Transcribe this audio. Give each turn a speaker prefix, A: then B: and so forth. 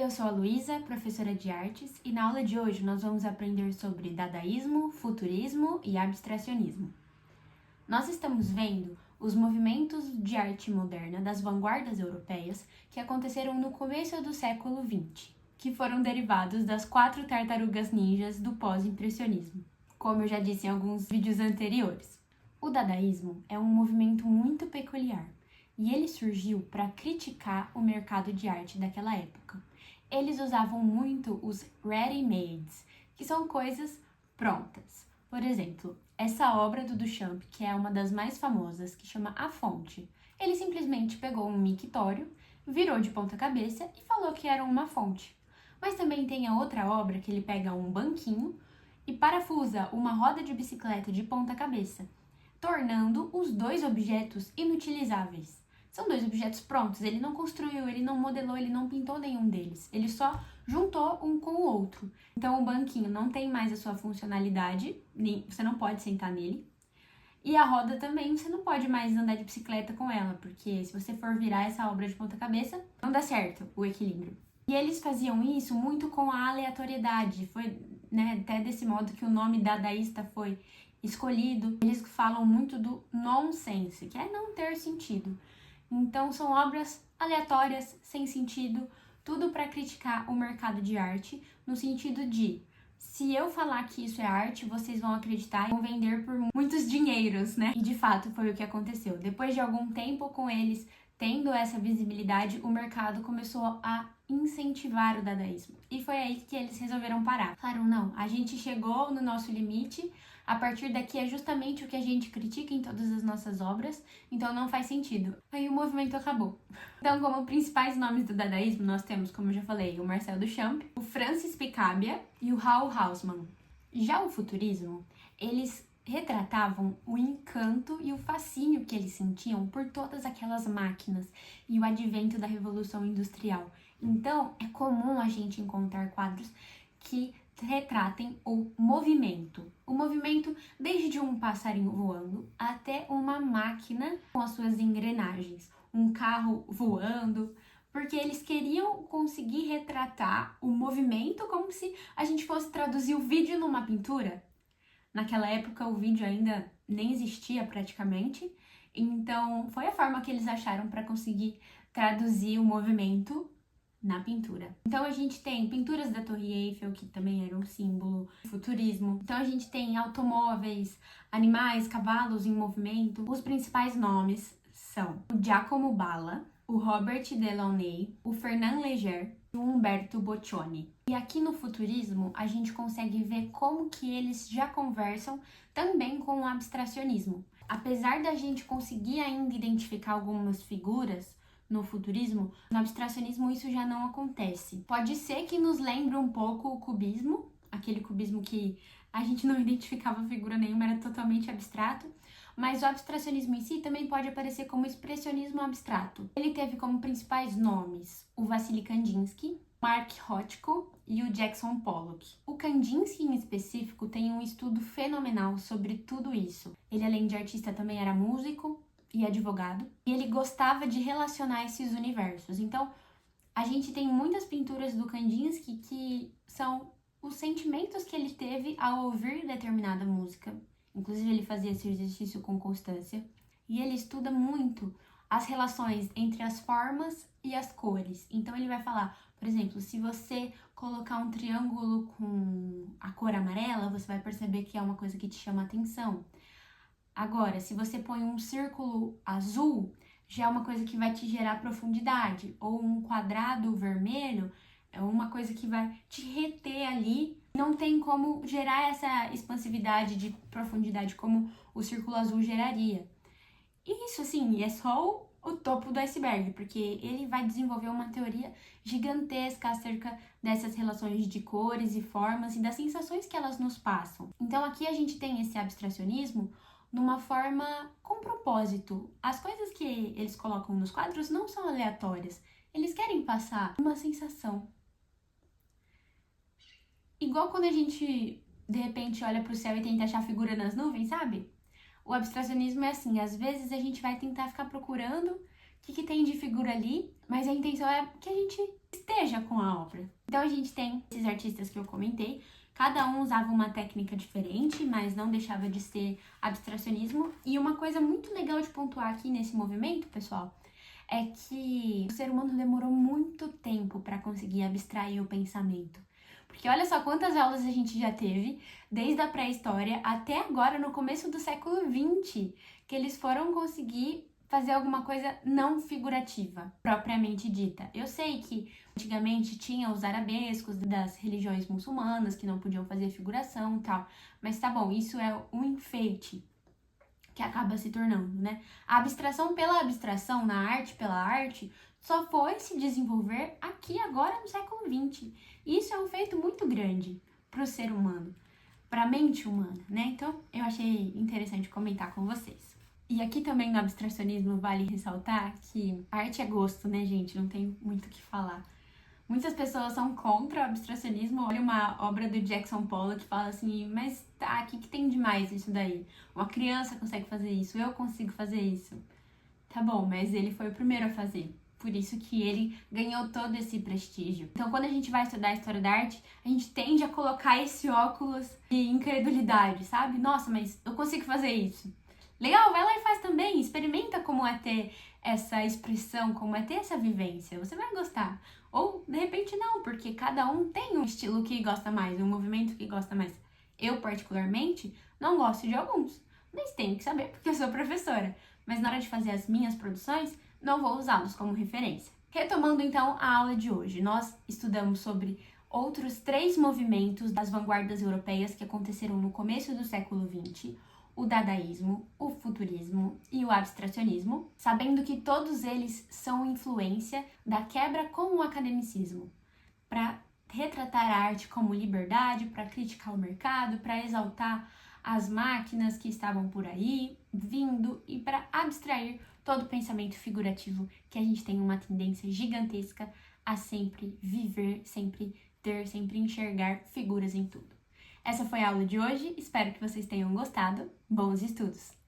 A: Oi, eu sou a Luísa, professora de artes, e na aula de hoje nós vamos aprender sobre dadaísmo, futurismo e abstracionismo. Nós estamos vendo os movimentos de arte moderna das vanguardas europeias que aconteceram no começo do século XX, que foram derivados das 4 tartarugas ninjas do pós-impressionismo, como eu já disse em alguns vídeos anteriores. O dadaísmo é um movimento muito peculiar, e ele surgiu para criticar o mercado de arte daquela época. Eles usavam muito os ready-mades, que são coisas prontas. Por exemplo, essa obra do Duchamp, que é uma das mais famosas, que chama A Fonte. Ele simplesmente pegou um mictório, virou de ponta cabeça e falou que era uma fonte. Mas também tem a outra obra que ele pega um banquinho e parafusa uma roda de bicicleta de ponta cabeça, tornando os dois objetos inutilizáveis. São dois objetos prontos, ele não construiu, ele não modelou, ele não pintou nenhum deles. Ele só juntou um com o outro. Então o banquinho não tem mais a sua funcionalidade, você não pode sentar nele. E a roda também, você não pode mais andar de bicicleta com ela, porque se você for virar essa obra de ponta cabeça, não dá certo o equilíbrio. E eles faziam isso muito com a aleatoriedade, foi até desse modo que o nome dadaísta foi escolhido. Eles falam muito do nonsense, que é não ter sentido. Então são obras aleatórias, sem sentido, tudo para criticar o mercado de arte, no sentido de, se eu falar que isso é arte, vocês vão acreditar e vão vender por muitos dinheiros, né? E de fato foi o que aconteceu. Depois de algum tempo com eles tendo essa visibilidade, o mercado começou a incentivar o dadaísmo. E foi aí que eles resolveram parar. Falaram, não, a gente chegou no nosso limite, a partir daqui é justamente o que a gente critica em todas as nossas obras, então não faz sentido. Aí o movimento acabou. Então, como principais nomes do dadaísmo, nós temos, como eu já falei, o Marcel Duchamp, o Francis Picabia e o Raoul Hausmann. Já o futurismo, eles retratavam o encanto e o fascínio que eles sentiam por todas aquelas máquinas e o advento da Revolução Industrial. Então, é comum a gente encontrar quadros que retratem o movimento. O movimento desde um passarinho voando até uma máquina com as suas engrenagens, um carro voando, porque eles queriam conseguir retratar o movimento como se a gente fosse traduzir o vídeo numa pintura. Naquela época o vídeo ainda nem existia praticamente, então foi a forma que eles acharam para conseguir traduzir o movimento na pintura. Então a gente tem pinturas da Torre Eiffel, que também era um símbolo do futurismo. Então a gente tem automóveis, animais, cavalos em movimento. Os principais nomes são o Giacomo Balla, o Robert Delaunay, o Fernand Léger e o Umberto Boccioni. E aqui no futurismo a gente consegue ver como que eles já conversam também com o abstracionismo. Apesar da gente conseguir ainda identificar algumas figuras no futurismo, no abstracionismo isso já não acontece. Pode ser que nos lembre um pouco o cubismo, aquele cubismo que a gente não identificava figura nenhuma, era totalmente abstrato, mas o abstracionismo em si também pode aparecer como expressionismo abstrato. Ele teve como principais nomes o Wassily Kandinsky, Mark Rothko e o Jackson Pollock. O Kandinsky, em específico, tem um estudo fenomenal sobre tudo isso. Ele, além de artista, também era músico e advogado, e ele gostava de relacionar esses universos. Então, a gente tem muitas pinturas do Kandinsky que são os sentimentos que ele teve ao ouvir determinada música. Inclusive, ele fazia esse exercício com constância. E ele estuda muito as relações entre as formas e as cores. Então, ele vai falar, por exemplo, se você colocar um triângulo com a cor amarela, você vai perceber que é uma coisa que te chama atenção. Agora, se você põe um círculo azul, já é uma coisa que vai te gerar profundidade. Ou um quadrado vermelho, é uma coisa que vai te reter ali. Não tem como gerar essa expansividade de profundidade como o círculo azul geraria. E isso, assim, é só o topo do iceberg, porque ele vai desenvolver uma teoria gigantesca acerca dessas relações de cores e formas e das sensações que elas nos passam. Então, aqui a gente tem esse abstracionismo numa forma com propósito. As coisas que eles colocam nos quadros não são aleatórias. Eles querem passar uma sensação. Igual quando a gente, de repente, olha pro céu e tenta achar figura nas nuvens, sabe? O abstracionismo é assim, às vezes a gente vai tentar ficar procurando o que tem de figura ali, mas a intenção é que a gente esteja com a obra. Então a gente tem esses artistas que eu comentei, cada um usava uma técnica diferente, mas não deixava de ser abstracionismo. E uma coisa muito legal de pontuar aqui nesse movimento, pessoal, é que o ser humano demorou muito tempo para conseguir abstrair o pensamento. Porque olha só quantas aulas a gente já teve, desde a pré-história até agora, no começo do século XX, que eles foram conseguir fazer alguma coisa não figurativa, propriamente dita. Eu sei que antigamente tinha os arabescos das religiões muçulmanas, que não podiam fazer figuração e tal, mas tá bom, isso é um enfeite que acaba se tornando, né? A abstração pela abstração, na arte pela arte, só foi se desenvolver aqui agora no século XX. E isso é um feito muito grande para o ser humano, para a mente humana, né? Então, eu achei interessante comentar com vocês. E aqui também no abstracionismo vale ressaltar que arte é gosto, né, gente? Não tem muito o que falar. Muitas pessoas são contra o abstracionismo. Olha uma obra do Jackson Pollock e fala assim, mas tá, o que tem de mais isso daí? Uma criança consegue fazer isso, eu consigo fazer isso. Tá bom, mas ele foi o primeiro a fazer. Por isso que ele ganhou todo esse prestígio. Então, quando a gente vai estudar a história da arte, a gente tende a colocar esse óculos de incredulidade, sabe? Nossa, mas eu consigo fazer isso. Legal, vai lá e faz também. Experimenta como é ter essa expressão, como é ter essa vivência. Você vai gostar. Ou, de repente, não, porque cada um tem um estilo que gosta mais, um movimento que gosta mais. Eu, particularmente, não gosto de alguns. Mas tenho que saber, porque eu sou professora. Mas na hora de fazer as minhas produções, não vou usá-los como referência. Retomando, então, a aula de hoje. Nós estudamos sobre outros 3 movimentos das vanguardas europeias que aconteceram no começo do século XX, o dadaísmo, o futurismo e o abstracionismo, sabendo que todos eles são influência da quebra com o academicismo, para retratar a arte como liberdade, para criticar o mercado, para exaltar as máquinas que estavam por aí, vindo, e para abstrair todo o pensamento figurativo que a gente tem uma tendência gigantesca a sempre viver, sempre ter, sempre enxergar figuras em tudo. Essa foi a aula de hoje, espero que vocês tenham gostado. Bons estudos!